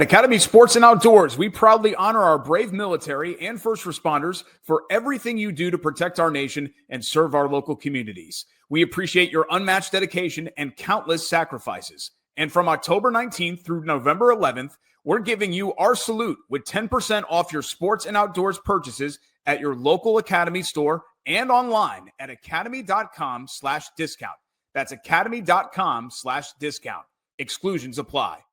At Academy Sports and Outdoors, we proudly honor our brave military and first responders for everything you do to protect our nation and serve our local communities. We appreciate your unmatched dedication and countless sacrifices. And from October 19th through November 11th, we're giving you our salute with 10% off your sports and outdoors purchases at your local Academy store and online at academy.com/discount. That's academy.com/discount. Exclusions apply.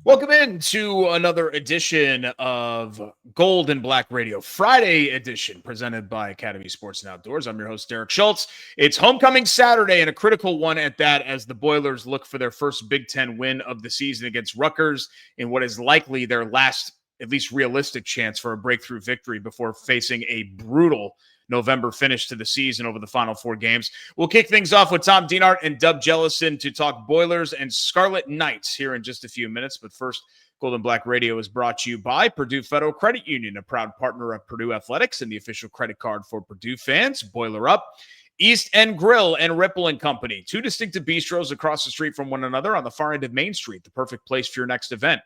Welcome into another edition of Gold and Black Radio, Friday edition, presented by Academy Sports and Outdoors. I'm your host, Derek Schultz. It's homecoming Saturday, and a critical one at that, as the Boilers look for their first Big Ten win of the season against Rutgers in what is likely their last, at least realistic, chance for a breakthrough victory before facing a brutal November finish to the season over the final four games. We'll kick things off with Tom Dienhart and Dub Jellison to talk Boilers and Scarlet Knights here in just a few minutes. But first, Golden Black Radio is brought to you by Purdue Federal Credit Union, a proud partner of Purdue Athletics and the official credit card for Purdue fans. Boiler Up, East End Grill and Ripple & Company, two distinctive bistros across the street from one another on the far end of Main Street, the perfect place for your next event.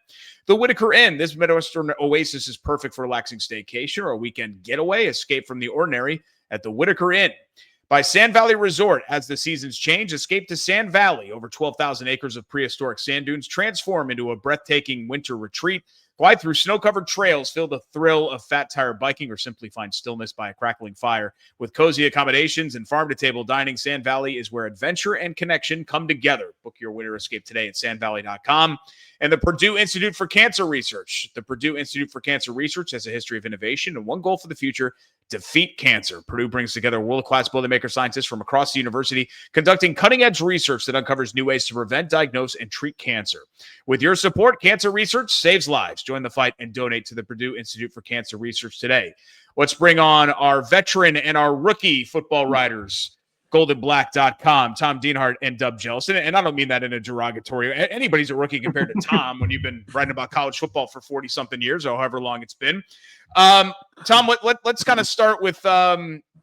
The Whitaker Inn, this Midwestern oasis is perfect for relaxing staycation or a weekend getaway. Escape from the ordinary at the Whitaker Inn. By Sand Valley Resort, as the seasons change, escape to Sand Valley. Over 12,000 acres of prehistoric sand dunes transform into a breathtaking winter retreat. Glide through snow-covered trails, feel the thrill of fat tire biking, or simply find stillness by a crackling fire. With cozy accommodations and farm-to-table dining, Sand Valley is where adventure and connection come together. Book your winter escape today at sandvalley.com. And the Purdue Institute for Cancer Research. The Purdue Institute for Cancer Research has a history of innovation and one goal for the future: defeat cancer. Purdue brings together world-class Boilermaker scientists from across the university, conducting cutting-edge research that uncovers new ways to prevent, diagnose, and treat cancer. With your support, cancer research saves lives. Join the fight and donate to the Purdue Institute for Cancer Research today. Let's bring on our veteran and our rookie football writers, goldenblack.com, Tom Dienhart and Dub Jellison. And I don't mean that in a derogatory way. Anybody's a rookie compared to Tom when you've been writing about college football for 40-something years or however long it's been. Tom, let's kind of start with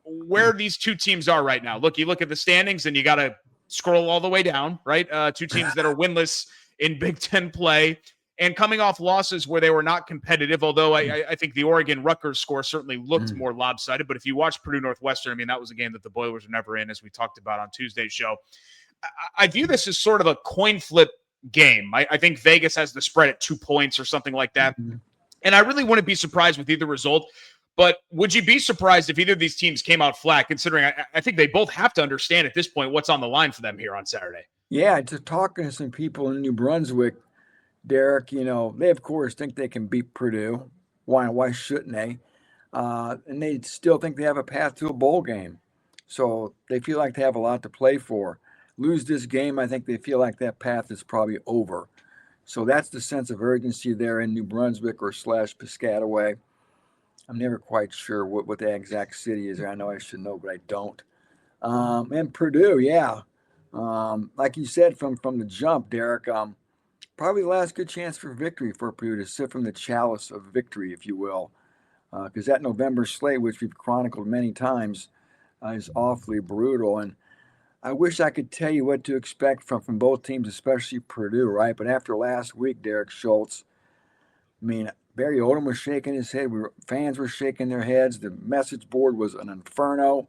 where these two teams are right now. Look, you look at the standings and you got to scroll all the way down, right? Two teams that are winless in Big Ten play and coming off losses where they were not competitive, although I think the Oregon-Rutgers score certainly looked more lopsided. But if you watch Purdue-Northwestern, I mean, that was a game that the Boilers were never in, as we talked about on Tuesday's show. I view this as sort of a coin flip game. I think Vegas has the spread at 2 points or something like that. And I really wouldn't be surprised with either result. But would you be surprised if either of these teams came out flat, considering I think they both have to understand at this point what's on the line for them here on Saturday? Yeah, just talking to some people in New Brunswick, Derek, they, of course, think they can beat Purdue. Why shouldn't they? And they still think they have a path to a bowl game. So they feel like they have a lot to play for. Lose this game, I think they feel like that path is probably over. So that's the sense of urgency there in New Brunswick or / Piscataway. I'm never quite sure what the exact city is. I know I should know, but I don't. And Purdue, yeah. Like you said from the jump, Derek, probably the last good chance for victory for Purdue to sip from the chalice of victory, if you will. Because that November slate, which we've chronicled many times, is awfully brutal. And I wish I could tell you what to expect from both teams, especially Purdue, right? But after last week, Derek Schultz, I mean, Barry Odom was shaking his head. Fans were shaking their heads. The message board was an inferno.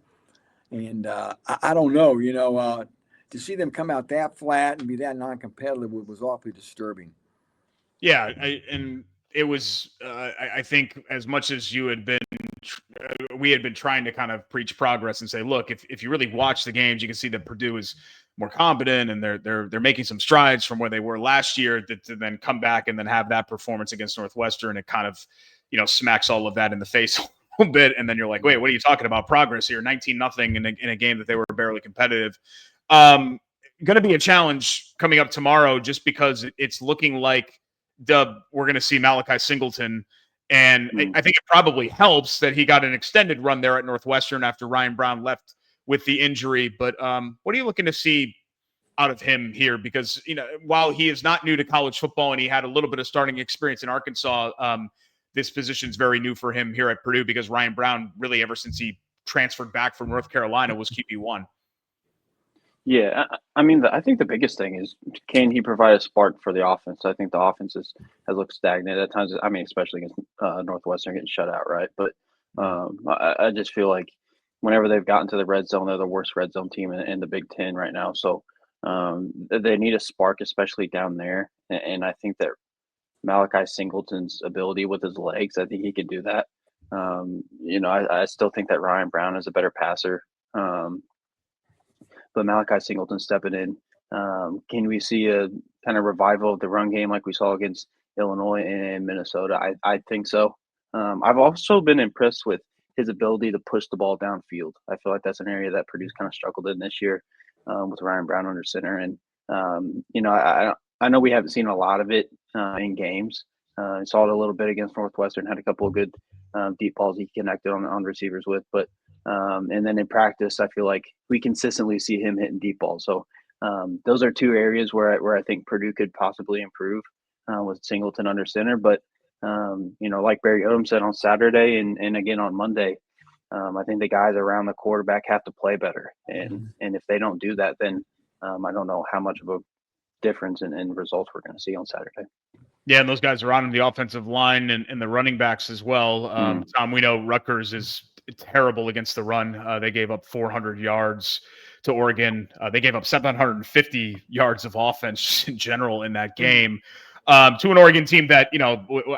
And I don't know, to see them come out that flat and be that non-competitive was awfully disturbing. Yeah, and it was, I think, as much as we had been trying to kind of preach progress and say, look, if you really watch the games, you can see that Purdue is more competent and they're making some strides from where they were last year to then come back and then have that performance against Northwestern. It kind of, smacks all of that in the face a little bit. And then you're like, wait, what are you talking about? Progress here, 19-0 in a game that they were barely competitive. Going to be a challenge coming up tomorrow just because it's looking like we're going to see Malachi Singleton. And I think it probably helps that he got an extended run there at Northwestern after Ryan Brown left with the injury. But what are you looking to see out of him here? Because, while he is not new to college football and he had a little bit of starting experience in Arkansas, this position is very new for him here at Purdue because Ryan Brown, really ever since he transferred back from North Carolina, was QB1. Yeah, I mean, I think the biggest thing is, can he provide a spark for the offense? I think the offense has looked stagnant at times. I mean, especially against Northwestern getting shut out, right? But I just feel like whenever they've gotten to the red zone, they're the worst red zone team in the Big Ten right now. So they need a spark, especially down there. And I think that Malachi Singleton's ability with his legs, I think he could do that. I still think that Ryan Brown is a better passer. But Malachi Singleton stepping in. Can we see a kind of revival of the run game like we saw against Illinois and Minnesota? I think so. I've also been impressed with his ability to push the ball downfield. I feel like that's an area that Purdue's kind of struggled in this year with Ryan Brown under center. And, I know we haven't seen a lot of it in games. I saw it a little bit against Northwestern, had a couple of good deep balls he connected on receivers with. But and then in practice, I feel like we consistently see him hitting deep balls. So those are two areas where I think Purdue could possibly improve with Singleton under center. But like Barry Odom said on Saturday and again on Monday, I think the guys around the quarterback have to play better. And if they don't do that, then I don't know how much of a difference in results we're going to see on Saturday. Yeah, and those guys are on the offensive line and the running backs as well. Tom, we know Rutgers is terrible against the run. They gave up 400 yards to Oregon. They gave up 750 yards of offense in general in that game. To an Oregon team that,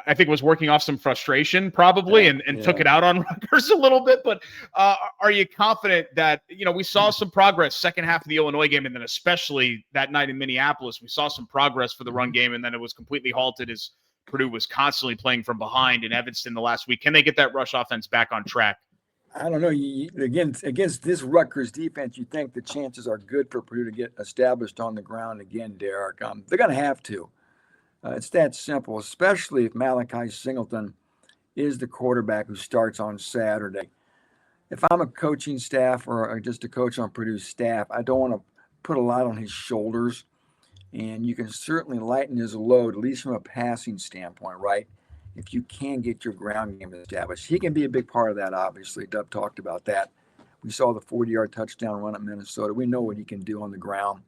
I think was working off some frustration probably and took it out on Rutgers a little bit. But are you confident that, we saw some progress second half of the Illinois game, and then especially that night in Minneapolis, we saw some progress for the run game, and then it was completely halted as Purdue was constantly playing from behind in Evanston the last week. Can they get that rush offense back on track? I don't know. Against this Rutgers defense, you think the chances are good for Purdue to get established on the ground again, Derek. They're going to have to. It's that simple, especially if Malachi Singleton is the quarterback who starts on Saturday. If I'm a coaching staff or just a coach on Purdue's staff, I don't want to put a lot on his shoulders. And you can certainly lighten his load, at least from a passing standpoint, right? If you can get your ground game established. He can be a big part of that, obviously. Dub talked about that. We saw the 40-yard touchdown run at Minnesota. We know what he can do on the ground.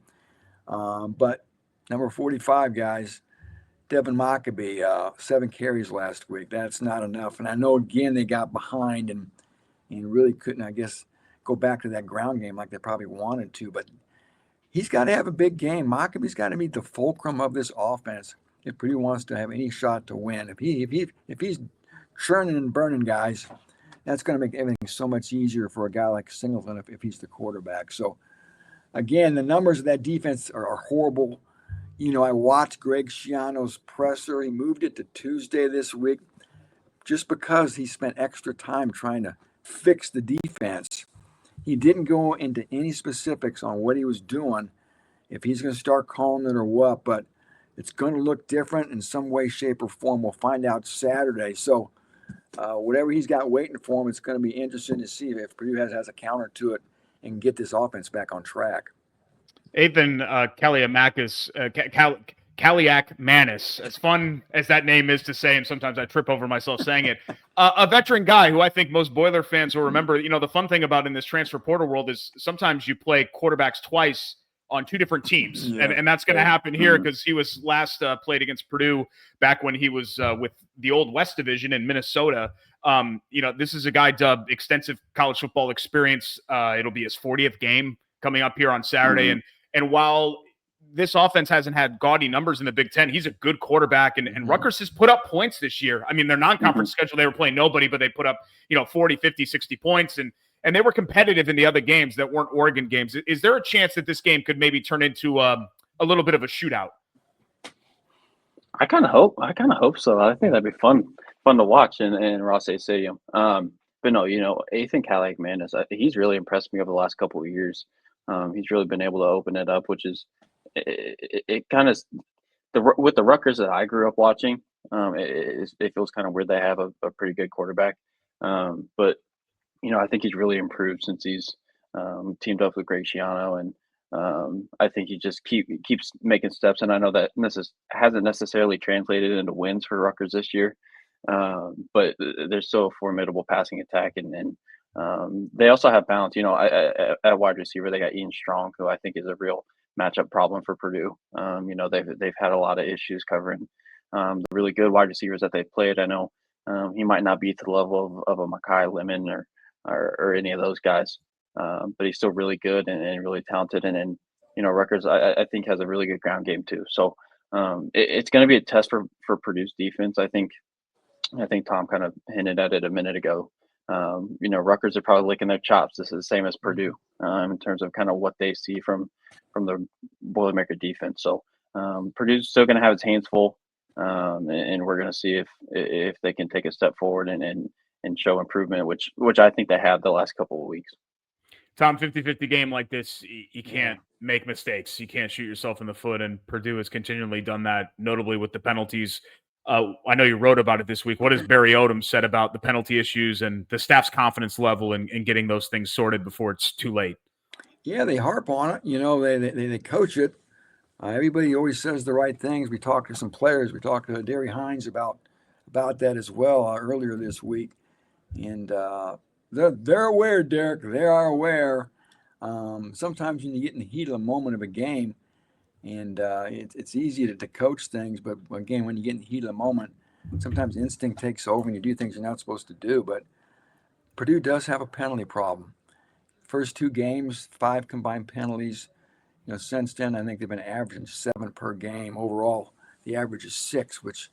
But number 45, guys, Devin Mockabee, 7 carries last week. That's not enough. And I know, again, they got behind and really couldn't, I guess, go back to that ground game like they probably wanted to. But he's got to have a big game. Mockabee's got to be the fulcrum of this offense if Purdue wants to have any shot to win. If he's churning and burning guys, that's going to make everything so much easier for a guy like Singleton if he's the quarterback. So, again, the numbers of that defense are horrible. I watched Greg Schiano's presser. He moved it to Tuesday this week just because he spent extra time trying to fix the defense. He didn't go into any specifics on what he was doing, if he's going to start calling it or what, but it's going to look different in some way, shape, or form. We'll find out Saturday. So whatever he's got waiting for him, it's going to be interesting to see if Purdue has a counter to it and get this offense back on track. Ethan Kaliak-Manis, as fun as that name is to say, and sometimes I trip over myself saying it, a veteran guy who I think most Boiler fans will remember. The fun thing about in this transfer portal world is sometimes you play quarterbacks twice on two different teams, and that's going to happen here because he was last played against Purdue back when he was with the old West Division in Minnesota. This is a guy dubbed extensive college football experience. It'll be his 40th game coming up here on Saturday, and while this offense hasn't had gaudy numbers in the Big Ten, he's a good quarterback, and Rutgers has put up points this year. I mean, their non-conference schedule, they were playing nobody, but they put up 40, 50, 60 points, and they were competitive in the other games that weren't Oregon games. Is there a chance that this game could maybe turn into a little bit of a shootout? I kind of hope so. I think that'd be fun to watch in Ross-Ade Stadium. But no, Ethan Kaliak-Manis, he's really impressed me over the last couple of years. He's really been able to open it up, which is it kind of with the Rutgers that I grew up watching. It feels kind of weird they have a pretty good quarterback, but I think he's really improved since he's teamed up with Greg Schiano, and I think he just keeps making steps. And I know that this hasn't necessarily translated into wins for Rutgers this year, but there's still a formidable passing attack, and They also have balance. At wide receiver, they got Ian Strong, who I think is a real matchup problem for Purdue. They've had a lot of issues covering the really good wide receivers that they've played. I know he might not be to the level of a Makai Lemon or any of those guys, but he's still really good and really talented. And then Rutgers, I think, has a really good ground game too. So it's going to be a test for Purdue's defense. I think Tom kind of hinted at it a minute ago. Rutgers are probably licking their chops. This is the same as Purdue in terms of kind of what they see from the Boilermaker defense. So Purdue's still going to have its hands full, and we're going to see if they can take a step forward and show improvement, which I think they have the last couple of weeks. Tom, 50-50 game like this, you can't make mistakes. You can't shoot yourself in the foot, and Purdue has continually done that, notably with the penalties. I know you wrote about it this week. What has Barry Odom said about the penalty issues and the staff's confidence level in getting those things sorted before it's too late? Yeah, they harp on it. They coach it. Everybody always says the right things. We talked to some players. We talked to Derry Hines about that as well earlier this week, and they're aware, Derek. They are aware. Sometimes when you get in the heat of the moment of a game, and it's easy to coach things, but again, when you get in the heat of the moment, sometimes instinct takes over and you do things you're not supposed to do. But Purdue does have a penalty problem. First 2 games, 5 combined penalties. Since then, I think they've been averaging 7 per game. Overall, the average is 6, which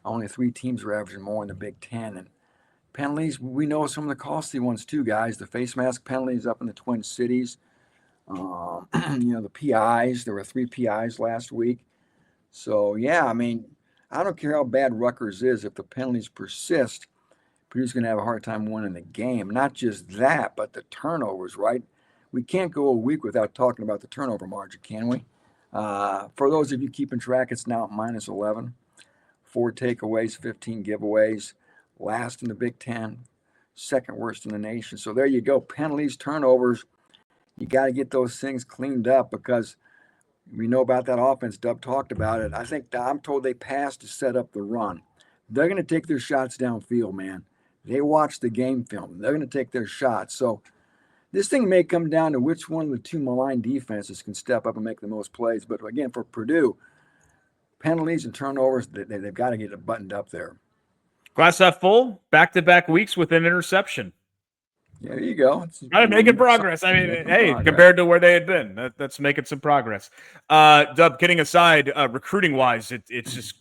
only 3 teams are averaging more in the Big Ten. And penalties, we know some of the costly ones too, guys. The face mask penalties up in the Twin Cities. The PIs, there were 3 PIs last week. So, yeah, I don't care how bad Rutgers is. If the penalties persist, Purdue's going to have a hard time winning the game. Not just that, but the turnovers, right? We can't go a week without talking about the turnover margin, can we? For those of you keeping track, it's now minus 11. 4 takeaways, 15 giveaways. Last in the Big Ten, second worst in the nation. So there you go. Penalties, turnovers. You got to get those things cleaned up because we know about that offense. Dub talked about it. I'm told they pass to set up the run. They're going to take their shots downfield, man. They watch the game film. They're going to take their shots. So this thing may come down to which one of the 2 maligned defenses can step up and make the most plays. But again, for Purdue, penalties and turnovers, they've got to get it buttoned up there. Glass half full, back-to-back weeks with an interception. There you go. Making progress. Compared to where they had been, that's making some progress. Dub, kidding aside, recruiting-wise, it's just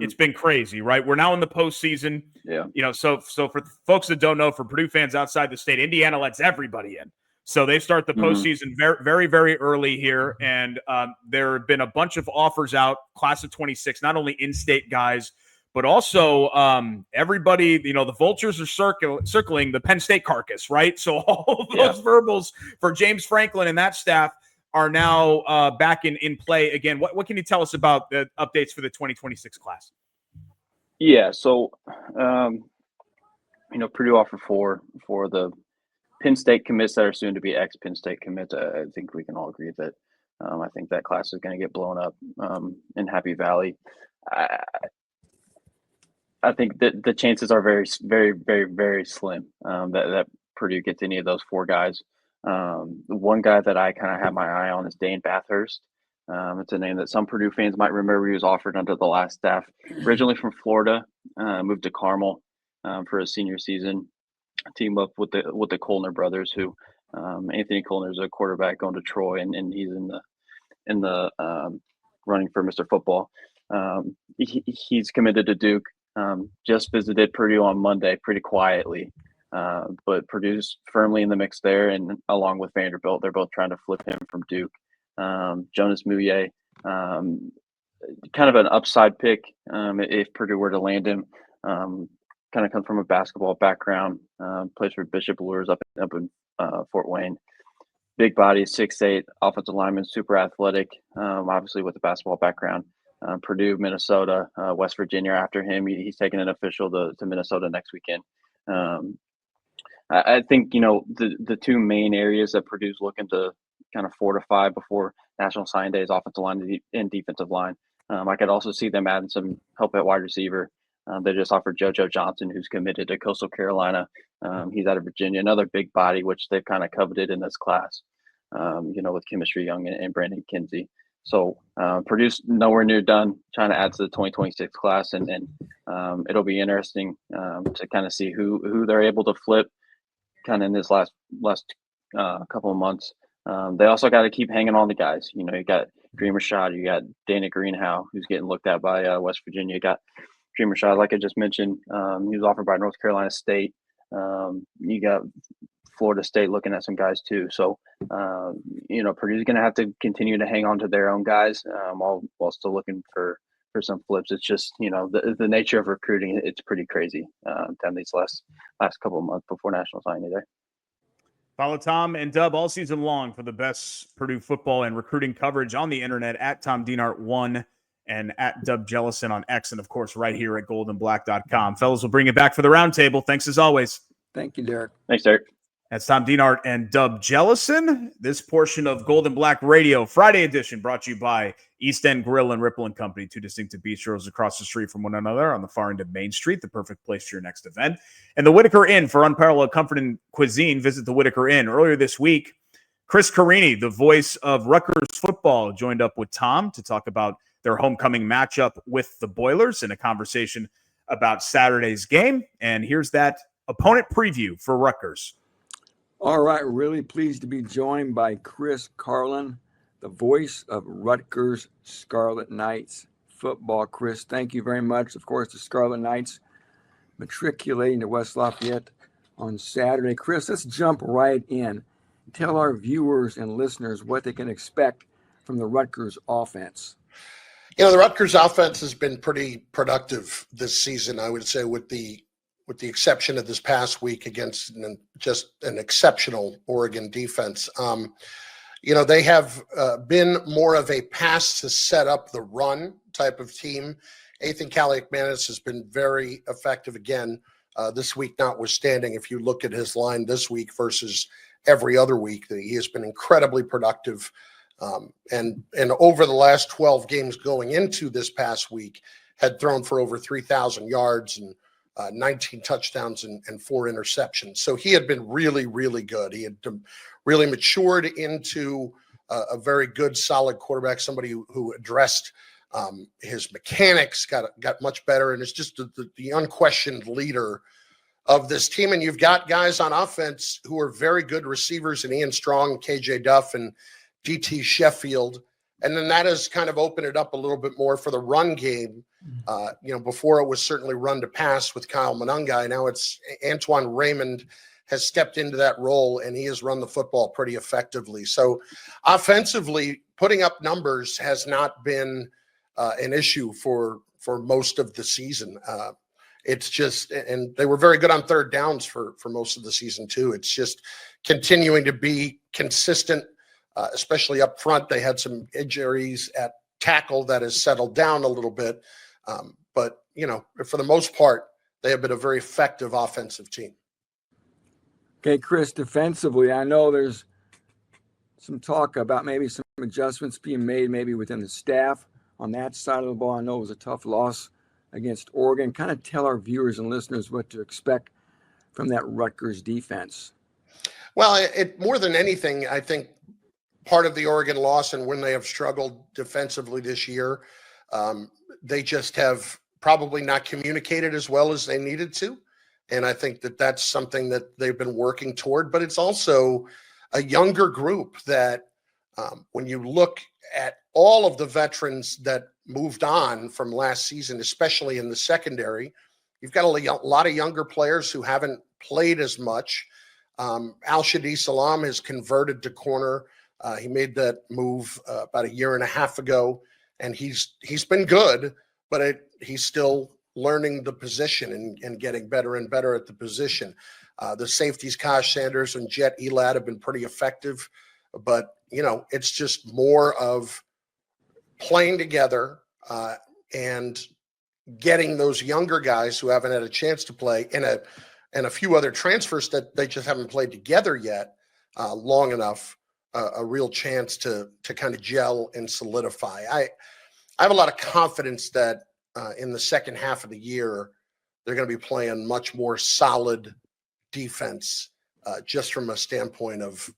it's been crazy, right? We're now in the postseason. Yeah. So for folks that don't know, for Purdue fans outside the state, Indiana lets everybody in. So they start the postseason very, very, very early here, and there have been a bunch of offers out, class of 26, not only in-state guys, but also everybody, the vultures are circling the Penn State carcass, right? So all of those verbals for James Franklin and that staff are now back in play again. What can you tell us about the updates for the 2026 class? Yeah, so Purdue offered for the Penn State commits that are soon to be ex-Penn State commits. I think we can all agree that I think that class is going to get blown up in Happy Valley. I think that the chances are very, very, very, very slim that Purdue gets any of those 4 guys. The one guy that I kind of have my eye on is Dane Bathurst. It's a name that some Purdue fans might remember. He was offered under the last staff, originally from Florida, moved to Carmel for his senior season. Team up with the Koellner brothers, who Anthony Koellner is a quarterback going to Troy, and he's in the running for Mr. Football. He's committed to Duke. Just visited Purdue on Monday pretty quietly, but Purdue's firmly in the mix there, and along with Vanderbilt, they're both trying to flip him from Duke. Jonas Mouye, kind of an upside pick if Purdue were to land him. Kind of comes from a basketball background, plays for Bishop Lures up in Fort Wayne. Big body, 6'8", offensive lineman, super athletic, obviously with a basketball background. Purdue, Minnesota, West Virginia after him. He's taking an official to Minnesota next weekend. I think, the 2 main areas that Purdue's looking to kind of fortify before National Signing Day is offensive line and defensive line. I could also see them adding some help at wide receiver. They just offered JoJo Johnson, who's committed to Coastal Carolina. He's out of Virginia, another big body, which they've kind of coveted in this class, with Chemistry Young and Brandon Kinsey. So Purdue's nowhere near done trying to add to the 2026 class, and it'll be interesting to kind of see who they're able to flip kind of in this last couple of months. They also got to keep hanging on the guys. You got Dream Rashad, you got Dana Greenhow, who's getting looked at by West Virginia. You got Dream Rashad, like I just mentioned, he was offered by North Carolina State. You got Florida State looking at some guys too. So, Purdue's going to have to continue to hang on to their own guys while still looking for some flips. It's just, the nature of recruiting, it's pretty crazy down these last couple of months before National Signing Day. Follow Tom and Dub all season long for the best Purdue football and recruiting coverage on the internet at TomDienart1 and at Dub Jellison on X, and of course right here at goldandblack.com. Fellas, will bring it back for the roundtable. Thanks as always. Thank you, Derek. Thanks, Derek. That's Tom Dienart and Dub Jellison. This portion of Gold and Black Radio Friday edition brought to you by East End Grill and Ripple & Company, two distinctive bistros across the street from one another on the far end of Main Street, the perfect place for your next event. And the Whitaker Inn for unparalleled comfort and cuisine. Visit the Whitaker Inn. Earlier this week, Chris Carini, the voice of Rutgers football, joined up with Tom to talk about their homecoming matchup with the Boilers in a conversation about Saturday's game. And here's that opponent preview for Rutgers. All right, really pleased to be joined by Chris Carlin, the voice of Rutgers Scarlet Knights football. Chris, thank you very much. Of course, the Scarlet Knights matriculating to West Lafayette on Saturday. Chris, let's jump right in. Tell our viewers and listeners what they can expect from the Rutgers offense. The Rutgers offense has been pretty productive this season, I would say, with the exception of this past week against just an exceptional Oregon defense. They have been more of a pass to set up the run type of team. Ethan Kaliakmanis has been very effective again this week, notwithstanding. If you look at his line this week versus every other week, that he has been incredibly productive. And over the last 12 games going into this past week, had thrown for over 3,000 yards and 19 touchdowns and 4 interceptions. So he had been really, really good. He had really matured into a very good, solid quarterback, somebody who addressed his mechanics, got much better, and is just the unquestioned leader of this team. And you've got guys on offense who are very good receivers in Ian Strong, KJ Duff, and DT Sheffield. And then that has kind of opened it up a little bit more for the run game. Before it was certainly run to pass with Kyle Monangai. Now it's Antoine Raymond has stepped into that role, and he has run the football pretty effectively. So offensively, putting up numbers has not been an issue for most of the season. It's just, and they were very good on third downs for most of the season too. It's just continuing to be consistent, especially up front. They had some injuries at tackle that has settled down a little bit. But for the most part, they have been a very effective offensive team. Okay, Chris, defensively, I know there's some talk about maybe some adjustments being made maybe within the staff on that side of the ball. I know it was a tough loss against Oregon. Kind of tell our viewers and listeners what to expect from that Rutgers defense. Well, it more than anything, I think part of the Oregon loss and when they have struggled defensively this year, they just have probably not communicated as well as they needed to. And I think that that's something that they've been working toward. But it's also a younger group that when you look at all of the veterans that moved on from last season, especially in the secondary, you've got a lot of younger players who haven't played as much. Al-Shadi Salam has converted to corner. He made that move about a year and a half ago, and he's been good, but he's still learning the position and getting better and better at the position. The safeties, Kaj Sanders and Jet Elad, have been pretty effective, but it's just more of playing together and getting those younger guys who haven't had a chance to play and a few other transfers that they just haven't played together yet long enough, a real chance to kind of gel and solidify. I have a lot of confidence that in the second half of the year, they're going to be playing much more solid defense, just from a standpoint of,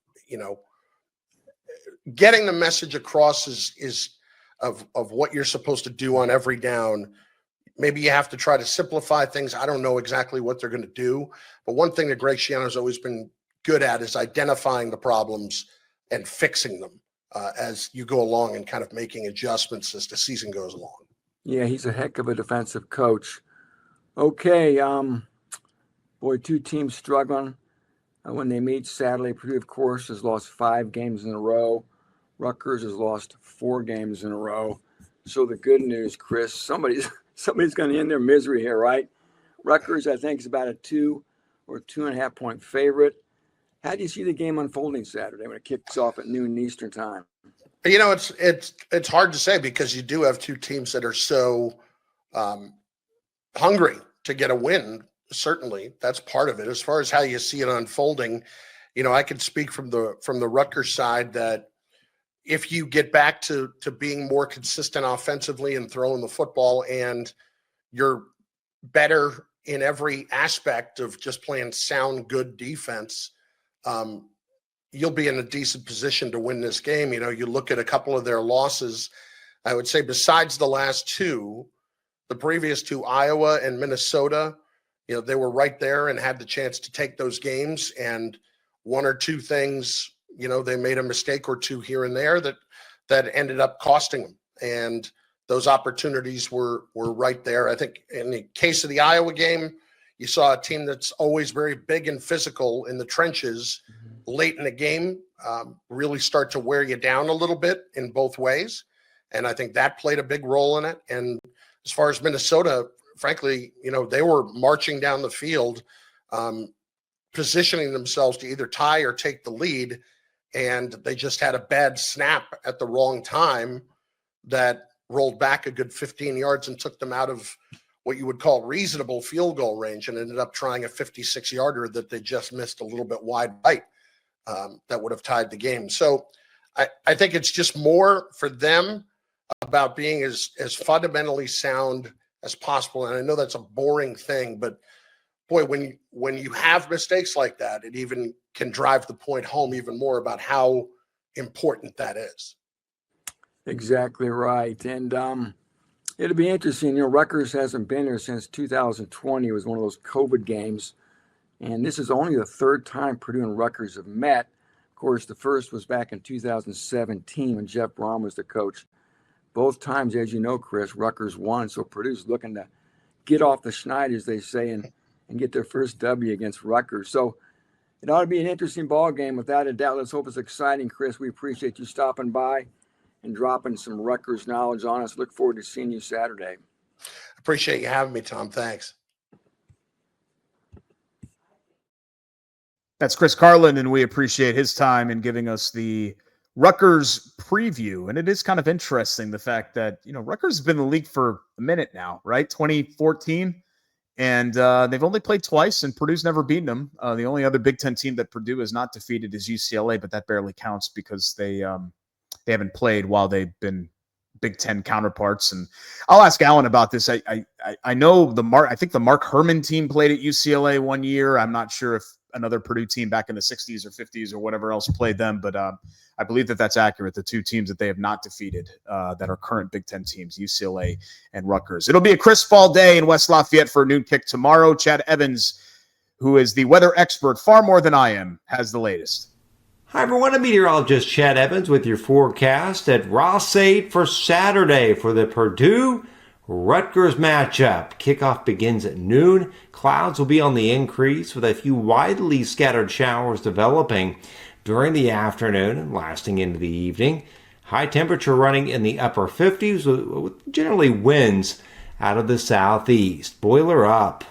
getting the message across is of what you're supposed to do on every down. Maybe you have to try to simplify things. I don't know exactly what they're going to do, but one thing that Greg Schiano's always been good at is identifying the problems and fixing them as you go along and kind of making adjustments as the season goes along. Yeah, he's a heck of a defensive coach. Okay, boy, two teams struggling when they meet. Sadly, Purdue, of course, has lost 5 games in a row. Rutgers has lost 4 games in a row. So the good news, Chris, somebody's going to end their misery here, right? Rutgers, I think, is about a 2 or 2.5 point favorite. How do you see the game unfolding Saturday when it kicks off at noon Eastern time? It's hard to say because you do have two teams that are so hungry to get a win. Certainly, that's part of it. As far as how you see it unfolding, I could speak from the Rutgers side that if you get back to being more consistent offensively and throwing the football, and you're better in every aspect of just playing sound, good defense, you'll be in a decent position to win this game. You look at a couple of their losses, I would say besides the last 2, the previous 2, Iowa and Minnesota, they were right there and had the chance to take those games, and 1 or 2 things, they made a mistake or 2 here and there that ended up costing them. And those opportunities were right there. I think in the case of the Iowa game, you saw a team that's always very big and physical in the trenches late in the game really start to wear you down a little bit in both ways. And I think that played a big role in it. And as far as Minnesota, frankly, they were marching down the field, positioning themselves to either tie or take the lead. And they just had a bad snap at the wrong time that rolled back a good 15 yards and took them out of what you would call reasonable field goal range, and ended up trying a 56-yarder that they just missed a little bit wide right. That would have tied the game. So I think it's just more for them about being as fundamentally sound as possible. And I know that's a boring thing, but boy, when you have mistakes like that, it even can drive the point home even more about how important that is. Exactly right. And it'll be interesting. Rutgers hasn't been here since 2020. It was one of those COVID games. And this is only the 3rd time Purdue and Rutgers have met. Of course, the first was back in 2017 when Jeff Brom was the coach. Both times, as you know, Chris, Rutgers won. So Purdue's looking to get off the schneid, as they say, and get their first W against Rutgers. So it ought to be an interesting ball game, without a doubt. Let's hope it's exciting, Chris. We appreciate you stopping by and dropping some Rutgers knowledge on us. Look forward to seeing you Saturday. Appreciate you having me, Tom. Thanks. That's Chris Carlin, and we appreciate his time in giving us the Rutgers preview. And it is kind of interesting, the fact that, Rutgers has been in the league for a minute now, right? 2014. And they've only played twice, and Purdue's never beaten them. The only other Big Ten team that Purdue has not defeated is UCLA, but that barely counts because they haven't played while they've been Big Ten counterparts. And I'll ask Alan about this. I know I think the Mark Herman team played at UCLA one year. I'm not sure if another Purdue team back in the 60s or 50s or whatever else played them, but I believe that's accurate. The 2 teams that they have not defeated that are current Big Ten teams, UCLA and Rutgers. It'll be a crisp fall day in West Lafayette for a noon kick tomorrow. Chad Evans, who is the weather expert far more than I am, has the latest. Hi everyone, I'm meteorologist Chad Evans with your forecast at Ross-Ade for Saturday for the Purdue-Rutgers matchup. Kickoff begins at noon. Clouds will be on the increase with a few widely scattered showers developing during the afternoon and lasting into the evening. High temperature running in the upper 50s with generally winds out of the southeast. Boiler up.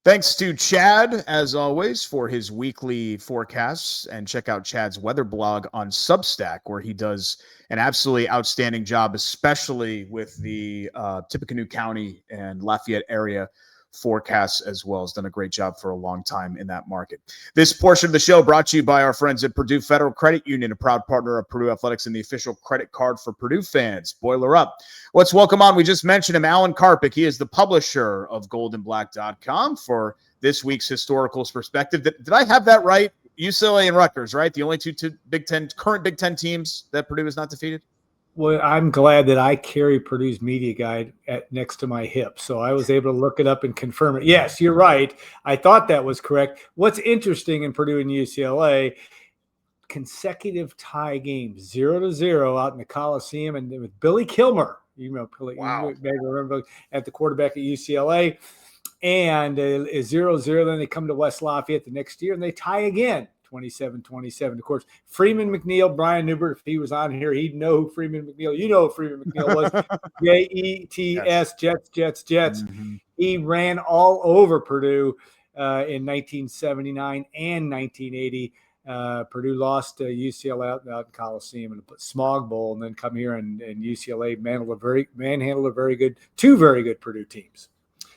Thanks to Chad, as always, for his weekly forecasts. And check out Chad's weather blog on Substack, where he does an absolutely outstanding job, especially with the Tippecanoe County and Lafayette area forecasts as well. Has done a great job for a long time in that market. This portion of the show brought to you by our friends at Purdue Federal Credit Union, a proud partner of Purdue Athletics and the official credit card for Purdue fans. Boiler up. Let's welcome on, we just mentioned him, Alan Karpick. He is the publisher of goldandblack.com for this week's Historicals Perspective. Did I have that right? UCLA and Rutgers, right? The only two current Big Ten teams that Purdue is not defeated? Well, I'm glad that I carry Purdue's media guide next to my hip, so I was able to look it up and confirm it. Yes, you're right. I thought that was correct. What's interesting in Purdue and UCLA, consecutive tie games, 0-0 out in the Coliseum, and with Billy Kilmer, Wow. you may remember, at the quarterback at UCLA, and 0-0. Then they come to West Lafayette the next year, and they tie again. 27-27. Of course, Freeman McNeil, Brian Newbert, if he was on here, he'd know who Freeman McNeil. You know who Freeman McNeil was. Jets, Jets. Mm-hmm. He ran all over Purdue in 1979 and 1980. Purdue lost to UCLA out in Coliseum in the Smog Bowl, and then come here and UCLA manhandled two very good Purdue teams.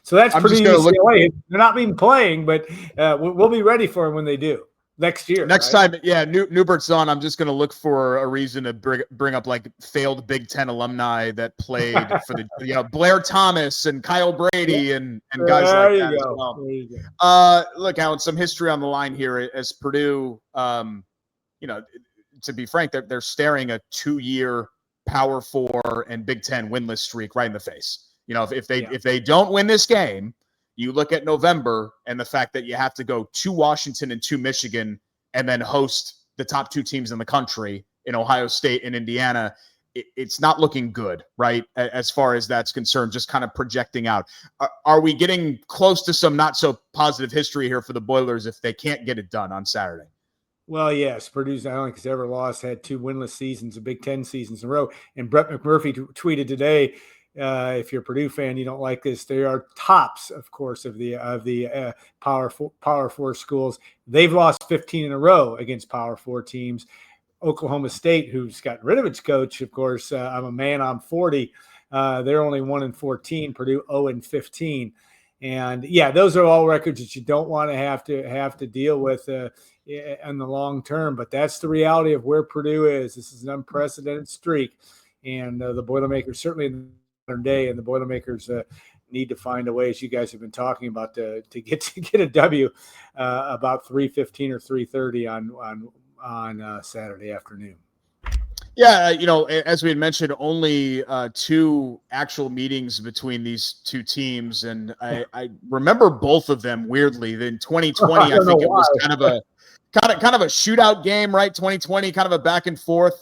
So that's Purdue UCLA. They're not even playing, but we'll be ready for them when they do. Next year. Next time, yeah, Newbert's on. I'm just going to look for a reason to bring up like failed Big Ten alumni that played for the Blair Thomas and Kyle Brady and guys like that as well. There you go. Look, Alan, some history on the line here as Purdue. To be frank, they're staring a 2-year Power 4 and Big Ten winless streak right in the face. If they don't win this game, you look at November and the fact that you have to go to Washington and to Michigan and then host the top 2 teams in the country in Ohio State and Indiana. It's not looking good, right? As far as that's concerned, just kind of projecting out. Are we getting close to some not so positive history here for the Boilers if they can't get it done on Saturday? Well, yes, Purdue's, I don't think has ever lost, had 2 winless seasons, Big Ten seasons in a row. And Brett McMurphy tweeted today, if you're a Purdue fan, you don't like this. They are tops, of course, of the Power 4 schools. They've lost 15 in a row against Power 4 teams. Oklahoma State, who's gotten rid of its coach, of course, I'm a man, I'm 40. They're only 1-14. Purdue 0-15. And yeah, those are all records that you don't want to have to deal with in the long term. But that's the reality of where Purdue is. This is an unprecedented streak, and the Boilermakers certainly in the day, and the Boilermakers need to find a way, as you guys have been talking about, to get a W about 3:15 or 3:30 on Saturday afternoon. Yeah, as we had mentioned, only 2 actual meetings between these 2 teams, and I remember both of them weirdly. In 2020, I think it was kind of a shootout game, right? 2020, kind of a back and forth.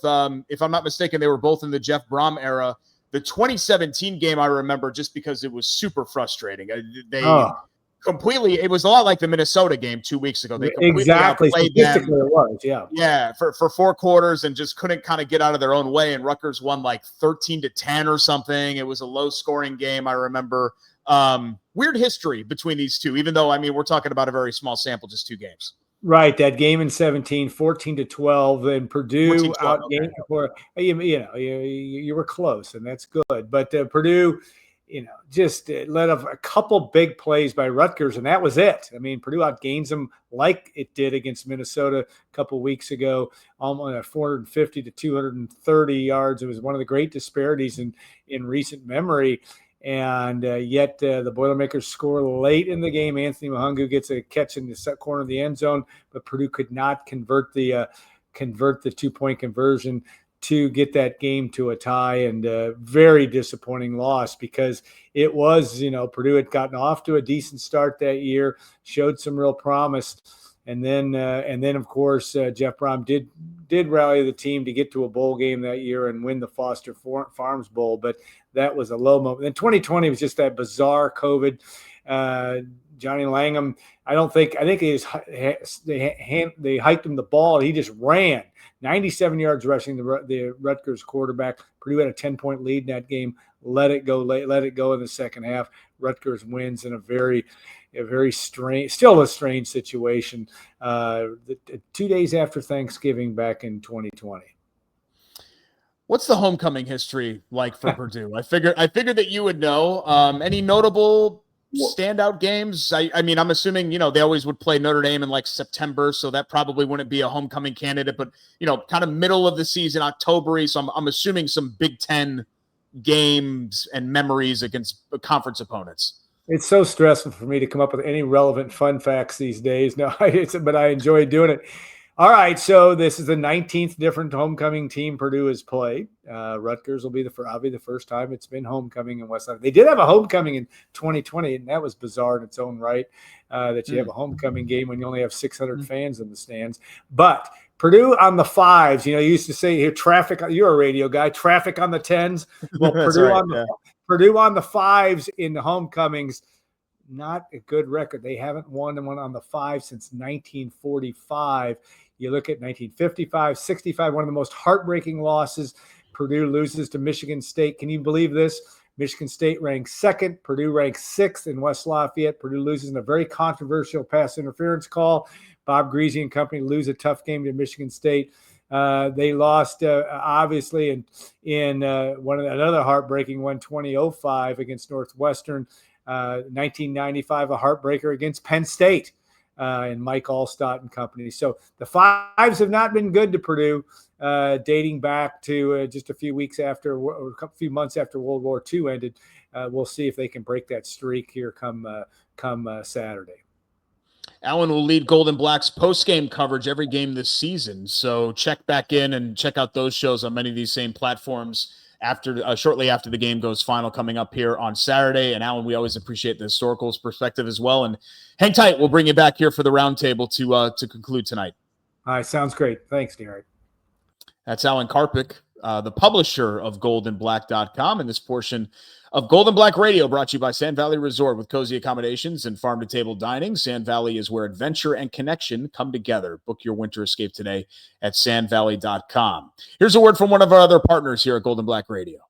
If I'm not mistaken, they were both in the Jeff Brom era. The 2017 game I remember just because it was super frustrating. It was a lot like the Minnesota game 2 weeks ago. They completely outplayed them. It was, yeah. Yeah, for 4 quarters and just couldn't kind of get out of their own way. And Rutgers won like 13-10 or something. It was a low scoring game, I remember. Weird history between these two, even though, we're talking about a very small sample, just 2 games. Right, that game in 17, 14-12, and Purdue outgained for you were close, and that's good. But Purdue, just let a couple big plays by Rutgers, and that was it. Purdue outgains them like it did against Minnesota a couple weeks ago, almost at 450 to 230 yards. It was one of the great disparities in recent memory. And yet the Boilermakers score late in the game. Anthony Mahungu gets a catch in the corner of the end zone, but Purdue could not convert the 2-point conversion to get that game to a tie, and very disappointing loss because it was, Purdue had gotten off to a decent start that year, showed some real promise. And then of course, Jeff Brom did rally the team to get to a bowl game that year and win the Foster Farms Bowl. But that was a low moment. Then 2020 was just that bizarre COVID. Johnny Langham, I think they hiked him the ball. And he just ran 97 yards rushing the Rutgers quarterback. Purdue had a 10-point lead in that game. Let it go in the second half. Rutgers wins in a very strange, still a strange situation. 2 days after Thanksgiving back in 2020. What's the homecoming history like for Purdue? I figured that you would know. Any notable standout games? I mean, I'm assuming, they always would play Notre Dame in like September, so that probably wouldn't be a homecoming candidate, but, kind of middle of the season, October-y, so I'm assuming some Big Ten games and memories against conference opponents. It's so stressful for me to come up with any relevant fun facts these days. No, but I enjoy doing it. All right, so this is the 19th different homecoming team Purdue has played. Rutgers will be the first time it's been homecoming in West Side. They did have a homecoming in 2020, and that was bizarre in its own right, that you have a homecoming game when you only have 600 fans in the stands. But Purdue on the fives, you used to say here, traffic. You're a radio guy. Traffic on the tens. Well, Purdue on the fives in the homecomings. Not a good record. They haven't won one on the five since 1945. You look at 1955, 65, one of the most heartbreaking losses. Purdue loses to Michigan State. Can you believe this? Michigan State ranks second. Purdue ranks sixth in West Lafayette. Purdue loses in a very controversial pass interference call. Bob Greasy and company lose a tough game to Michigan State. They lost, obviously, in another heartbreaking one, 2005 against Northwestern. 1995, a heartbreaker against Penn State and Mike Allstott and company. So the fives have not been good to Purdue, dating back to just a few months after World War II ended. We'll see if they can break that streak here come Saturday. Alan will lead Gold and Black's post-game coverage every game this season. So check back in and check out those shows on many of these same platforms shortly after the game goes final coming up here on Saturday. And Alan, we always appreciate the historical perspective as well. And hang tight. We'll bring you back here for the roundtable to conclude tonight. All right. Sounds great. Thanks, Derek. That's Alan Karpik, the publisher of goldandblack.com, and this portion of Gold and Black Radio brought to you by Sand Valley Resort with cozy accommodations and farm-to-table dining. Sand Valley is where adventure and connection come together. Book your winter escape today at sandvalley.com. Here's a word from one of our other partners here at Gold and Black Radio.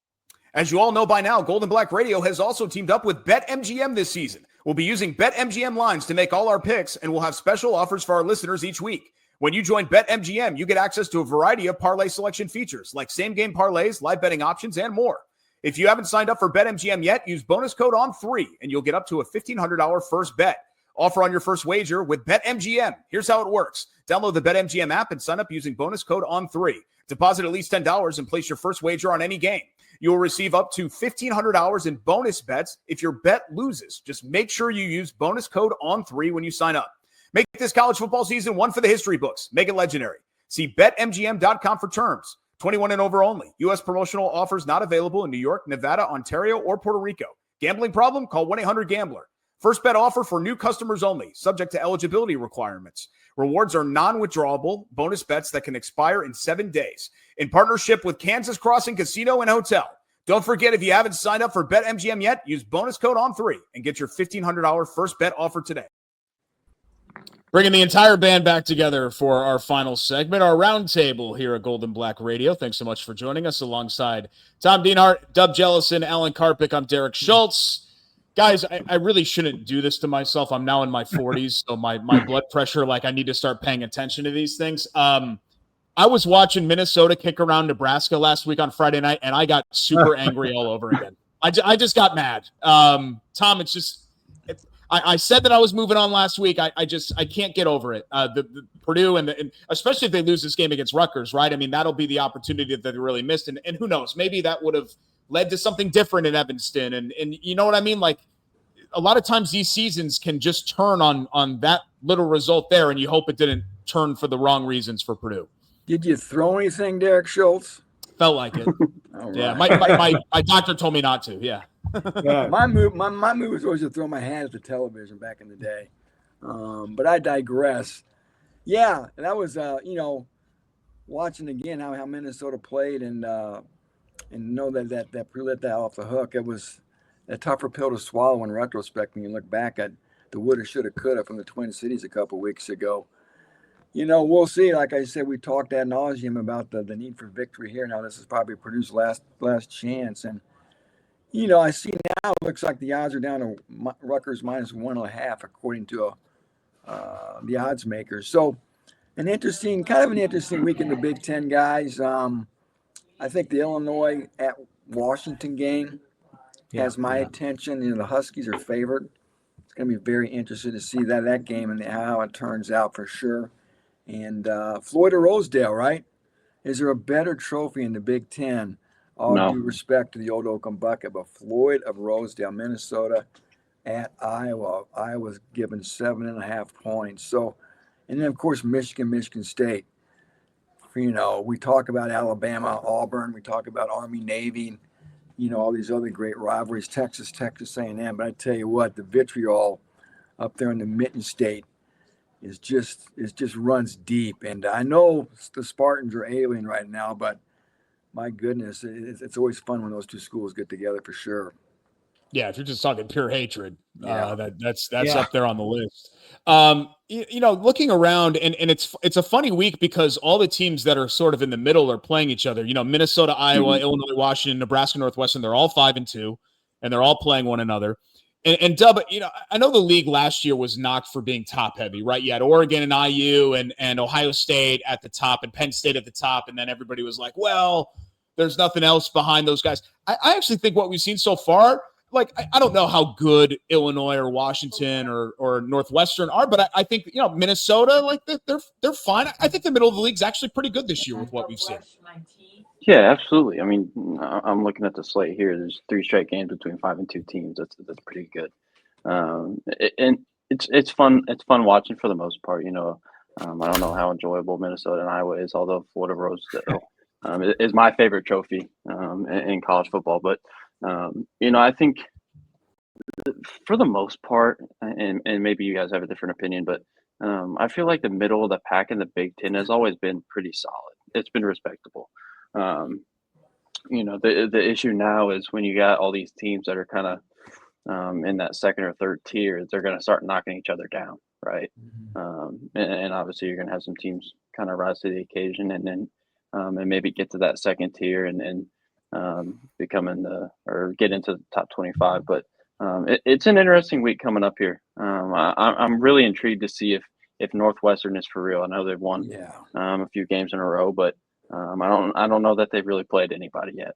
As you all know by now, Gold and Black Radio has also teamed up with BetMGM this season. We'll be using BetMGM lines to make all our picks, and we'll have special offers for our listeners each week. When you join BetMGM, you get access to a variety of parlay selection features like same-game parlays, live betting options, and more. If you haven't signed up for BetMGM yet, use bonus code ON3 and you'll get up to a $1,500 first bet. Offer on your first wager with BetMGM. Here's how it works. Download the BetMGM app and sign up using bonus code ON3. Deposit at least $10 and place your first wager on any game. You will receive up to $1,500 in bonus bets if your bet loses. Just make sure you use bonus code ON3 when you sign up. Make this college football season one for the history books. Make it legendary. See BetMGM.com for terms. 21 and over only. U.S. promotional offers not available in New York, Nevada, Ontario, or Puerto Rico. Gambling problem? Call 1-800-GAMBLER. First bet offer for new customers only, subject to eligibility requirements. Rewards are non-withdrawable bonus bets that can expire in 7 days. In partnership with Kansas Crossing Casino and Hotel. Don't forget, if you haven't signed up for BetMGM yet, use bonus code ON3 and get your $1,500 first bet offer today. Bringing the entire band back together for our final segment, our roundtable here at Gold and Black Radio. Thanks so much for joining us alongside Tom Dienhart, Dub Jellison, Alan Karpik. I'm Derek Schultz. Guys, I really shouldn't do this to myself. I'm now in my 40s, so my blood pressure, I need to start paying attention to these things. I was watching Minnesota kick around Nebraska last week on Friday night, and I got super angry all over again. I just got mad. Tom, it's just... I said that I was moving on last week. I can't get over it. The Purdue and especially if they lose this game against Rutgers, right? I mean, that'll be the opportunity that they really missed. And who knows, maybe that would have led to something different in Evanston. And you know what I mean? A lot of times these seasons can just turn on that little result there, and you hope it didn't turn for the wrong reasons for Purdue. Did you throw anything, Derek Schultz? Felt like it. Yeah, right. my doctor told me not to. Yeah. Yeah. My move was always to throw my hand at the television back in the day. But I digress. Yeah, and that was watching again how Minnesota played and know that Purdue let that off the hook. It was a tougher pill to swallow in retrospect when you look back at the woulda, shoulda, coulda from the Twin Cities a couple weeks ago. We'll see. Like I said, we talked ad nauseum about the need for victory here. Now this is probably Purdue's last chance, and I see now it looks like the odds are down to Rutgers -1.5 according to the odds makers. So kind of an interesting week in the Big Ten, guys. I think the Illinois at Washington game has my attention. The Huskies are favored. It's going to be very interesting to see that game and how it turns out for sure. And Floyd or Rosedale, right? Is there a better trophy in the Big Ten? All No. due respect to the old Oakham Bucket, but Floyd of Rosedale, Minnesota at Iowa. Iowa's given 7.5 points. So, and then of course Michigan State. We talk about Alabama, Auburn. We talk about Army, Navy. All these other great rivalries. Texas A&M. But I tell you what, the vitriol up there in the Mitten State is just runs deep. And I know the Spartans are alien right now, but my goodness, it's always fun when those two schools get together for sure. Yeah, if you're just talking pure hatred, that's Yeah. up there on the list. Looking around, and it's a funny week because all the teams that are sort of in the middle are playing each other. Minnesota, Iowa, Illinois, Washington, Nebraska, Northwestern, they're all 5-2, and they're all playing one another. And Dub, I know the league last year was knocked for being top heavy, right? You had Oregon and IU and Ohio State at the top and Penn State at the top, and then everybody was like, well, there's nothing else behind those guys. I actually think what we've seen so far, like, I don't know how good Illinois or Washington or Northwestern are, but I think, Minnesota, like, they're fine. I think the middle of the league is actually pretty good this year with what we've seen. Yeah, absolutely. I mean, I'm looking at the slate here. There's 3 straight games between 5 and 2 teams. That's pretty good. And it's fun. It's fun watching for the most part. I don't know how enjoyable Minnesota and Iowa is, although Florida Rosedale is my favorite trophy in college football. But I think for the most part, and maybe you guys have a different opinion, but I feel like the middle of the pack in the Big Ten has always been pretty solid. It's been respectable. The issue now is when you got all these teams that are kind of in that second or third tier, they're going to start knocking each other down, right? And obviously you're going to have some teams kind of rise to the occasion and then and maybe get to that second tier and becoming or get into the top 25. But it's an interesting week coming up here. I'm really intrigued to see if Northwestern is for real. I know they've won a few games in a row, but I don't know that they've really played anybody yet.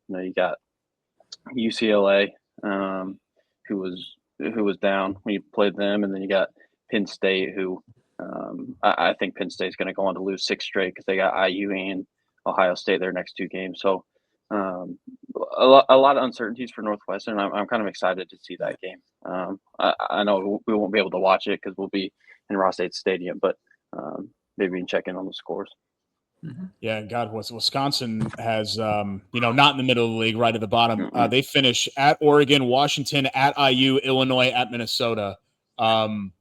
You got UCLA, who was down when you played them, and then you got Penn State, who I think Penn State's going to go on to lose 6 straight because they got IU and Ohio State their next 2 games. So a lot of uncertainties for Northwestern. I'm kind of excited to see that game. I know we won't be able to watch it because we'll be in Ross-Ade Stadium, but maybe we can check in on the scores. Yeah, God, Wisconsin has, not in the middle of the league, right at the bottom. They finish at Oregon, Washington, at IU, Illinois, at Minnesota. You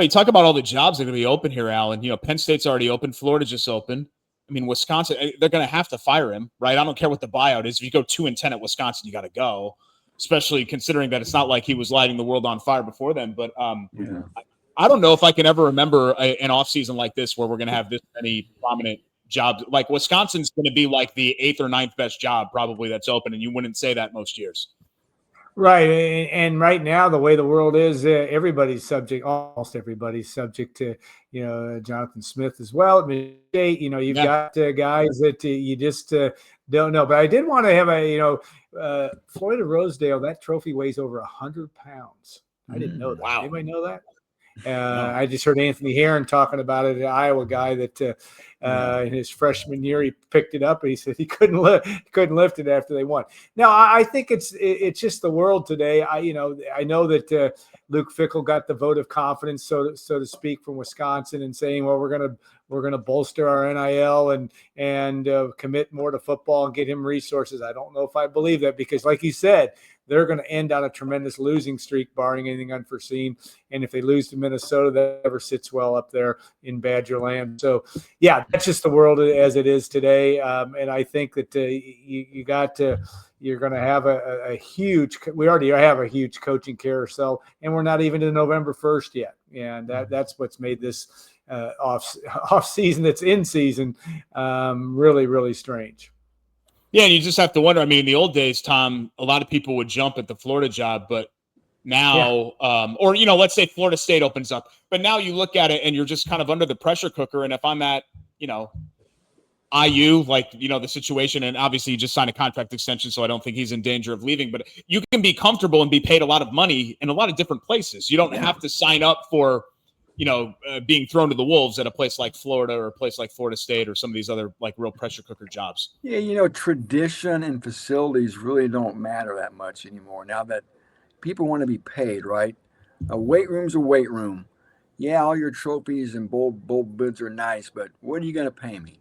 talk about all the jobs that are going to be open here, Alan. Penn State's already open. Florida just opened. I mean, Wisconsin, they're going to have to fire him, right? I don't care what the buyout is. If you go 2-10 at Wisconsin, you got to go, especially considering that it's not like he was lighting the world on fire before then. But I don't know if I can ever remember an offseason like this where we're going to have this many prominent jobs. Like Wisconsin's going to be like the 8th or 9th best job probably that's open, and you wouldn't say that most years. Right. And right now, the way the world is, almost everybody's subject to, Jonathan Smith as well. You've got guys that you just don't know. But I did want to have Floyd of Rosedale, that trophy weighs over 100 pounds. I didn't know that. Wow. Anybody know that? I just heard Anthony Herron talking about it, an Iowa guy that in his freshman year he picked it up and he said he couldn't lift it after they won. Now I think it's just the world today. I know that Luke Fickell got the vote of confidence, so to speak, from Wisconsin and saying, well, we're gonna bolster our NIL and commit more to football and get him resources. I don't know if I believe that because, like you said, they're going to end on a tremendous losing streak, barring anything unforeseen. And if they lose to Minnesota, that never sits well up there in Badgerland. So, yeah, that's just the world as it is today. And I think that you're going to have a huge – we already have a huge coaching carousel, and we're not even to November 1st yet. And that's what's made this off season that's in season really, really strange. Yeah, and you just have to wonder. I mean, in the old days, Tom, a lot of people would jump at the Florida job, but now, let's say Florida State opens up, but now you look at it and you're just kind of under the pressure cooker. And if I'm at, IU, like, the situation, and obviously he just signed a contract extension, so I don't think he's in danger of leaving, but you can be comfortable and be paid a lot of money in a lot of different places. You don't have to sign up for, being thrown to the wolves at a place like Florida or a place like Florida State or some of these other like real pressure cooker jobs. Yeah, tradition and facilities really don't matter that much anymore now that people want to be paid, right? A weight room's a weight room. Yeah, all your trophies and bowl bids are nice, but what are you going to pay me?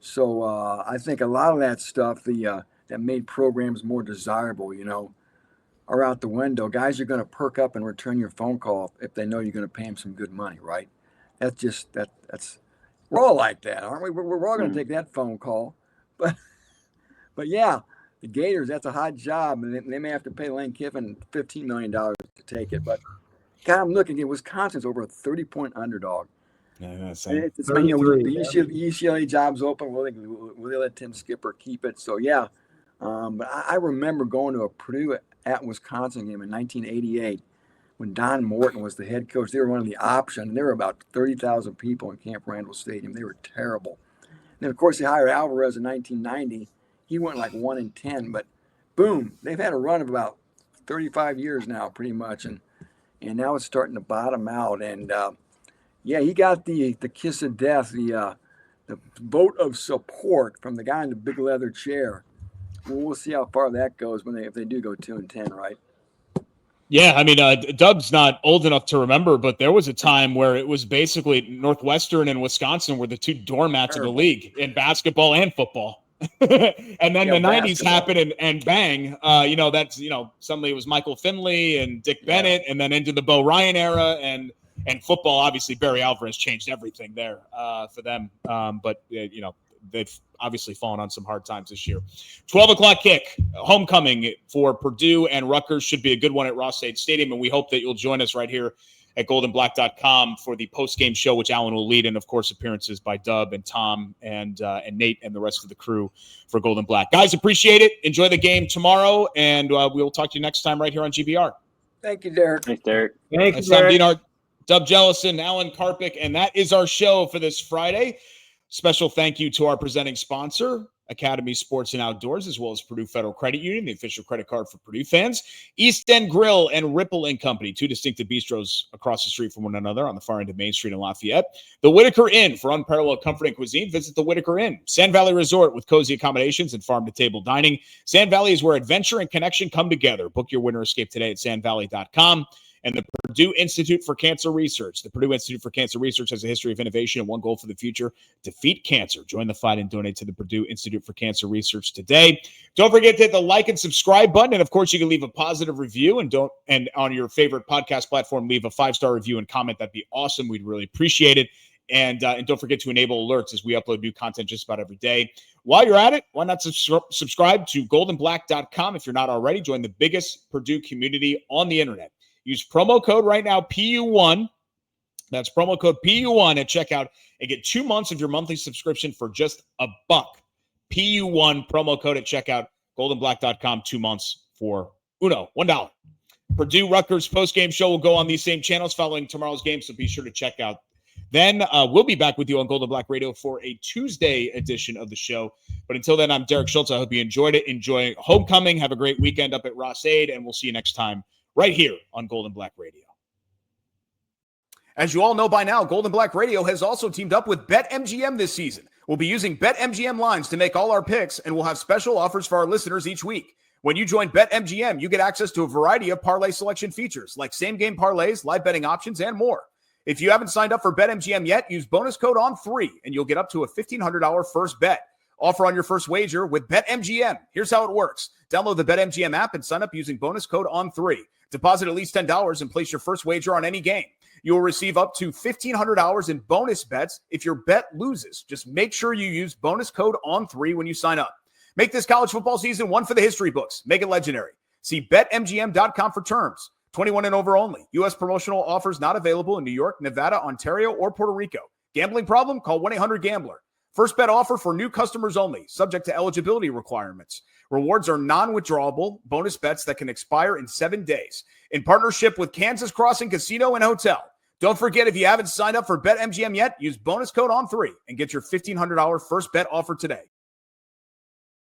So I think a lot of that stuff, that made programs more desirable, are out the window. Guys are going to perk up and return your phone call if they know you're going to pay them some good money, right? That's just that's we're all like that, aren't we? We're all going to take that phone call, but yeah, the Gators, that's a hot job, and they may have to pay Lane Kiffin $15 million to take it. But God, I'm looking at Wisconsin's over a 30-point underdog. Yeah, it's the UCLA job's open. Will they let Tim Skipper keep it? So yeah, but I remember going to a Purdue at Wisconsin game in 1988 when Don Morton was the head coach. They were one of the option, and there were about 30,000 people in Camp Randall Stadium. They were terrible. And then of course they hired Alvarez in 1990. He went like 1-10, but boom, they've had a run of about 35 years now, pretty much, and now it's starting to bottom out. And yeah, he got the kiss of death, the vote of support from the guy in the big leather chair. Well, we'll see how far that goes if they do go 2-10, right? Yeah, I mean, Dub's not old enough to remember, but there was a time where it was basically Northwestern and Wisconsin were the two doormats of the league in basketball and football. And then the 90s happened and bang, that's, suddenly it was Michael Finley and Dick Bennett, and then into the Bo Ryan era and football. Obviously, Barry Alvarez changed everything there for them. But they've obviously fallen on some hard times this year. 12 o'clock kick, homecoming for Purdue and Rutgers should be a good one at Ross-Ade Stadium. And we hope that you'll join us right here at goldenblack.com for the post-game show, which Alan will lead, and of course appearances by Dub and Tom and Nate and the rest of the crew for Golden Black. Guys, appreciate it. Enjoy the game tomorrow, and we'll talk to you next time right here on GBR. Thank you, Derek. Thanks, Derek. Thanks, Derek. Tom Dienart, Dub Jellison, Alan Karpik, and that is our show for this Friday. Special thank you to our presenting sponsor, Academy Sports and Outdoors, as well as Purdue Federal Credit Union, the official credit card for Purdue fans, East End Grill and Ripple & Company, two distinctive bistros across the street from one another on the far end of Main Street in Lafayette. The Whitaker Inn for unparalleled comfort and cuisine. Visit the Whitaker Inn. Sand Valley Resort with cozy accommodations and farm-to-table dining. Sand Valley is where adventure and connection come together. Book your winter escape today at sandvalley.com. And the Purdue Institute for Cancer Research. The Purdue Institute for Cancer Research has a history of innovation and one goal for the future: defeat cancer. Join the fight and donate to the Purdue Institute for Cancer Research today. Don't forget to hit the like and subscribe button. And of course, you can leave a positive review and on your favorite podcast platform, leave a 5-star review and comment. That'd be awesome. We'd really appreciate it. And don't forget to enable alerts as we upload new content just about every day. While you're at it, why not subscribe to goldenblack.com if you're not already? Join the biggest Purdue community on the internet. Use promo code right now, PU1. That's promo code PU1 at checkout and get 2 months of your monthly subscription for just $1. PU1 promo code at checkout, goldenblack.com, 2 months for $1. Purdue-Rutgers postgame show will go on these same channels following tomorrow's game, so be sure to check out. Then we'll be back with you on Golden Black Radio for a Tuesday edition of the show. But until then, I'm Derek Schultz. I hope you enjoyed it. Enjoy homecoming. Have a great weekend up at Ross-Ade, and we'll see you next time right here on Golden Black Radio. As you all know by now, Golden Black Radio has also teamed up with BetMGM this season. We'll be using BetMGM lines to make all our picks, and we'll have special offers for our listeners each week. When you join BetMGM, you get access to a variety of parlay selection features like same-game parlays, live betting options, and more. If you haven't signed up for BetMGM yet, use bonus code ON3, and you'll get up to a $1,500 first bet. Offer on your first wager with BetMGM. Here's how it works. Download the BetMGM app and sign up using bonus code ON3. Deposit at least $10 and place your first wager on any game. You will receive up to $1,500 in bonus bets if your bet loses. Just make sure you use bonus code ON3 when you sign up. Make this college football season one for the history books. Make it legendary. See BetMGM.com for terms. 21 and over only. U.S. promotional offers not available in New York, Nevada, Ontario, or Puerto Rico. Gambling problem? Call 1-800-GAMBLER. First bet offer for new customers only, subject to eligibility requirements. Rewards are non-withdrawable bonus bets that can expire in 7 days. In partnership with Kansas Crossing Casino and Hotel. Don't forget, if you haven't signed up for BetMGM yet, use bonus code ON3 and get your $1,500 first bet offer today.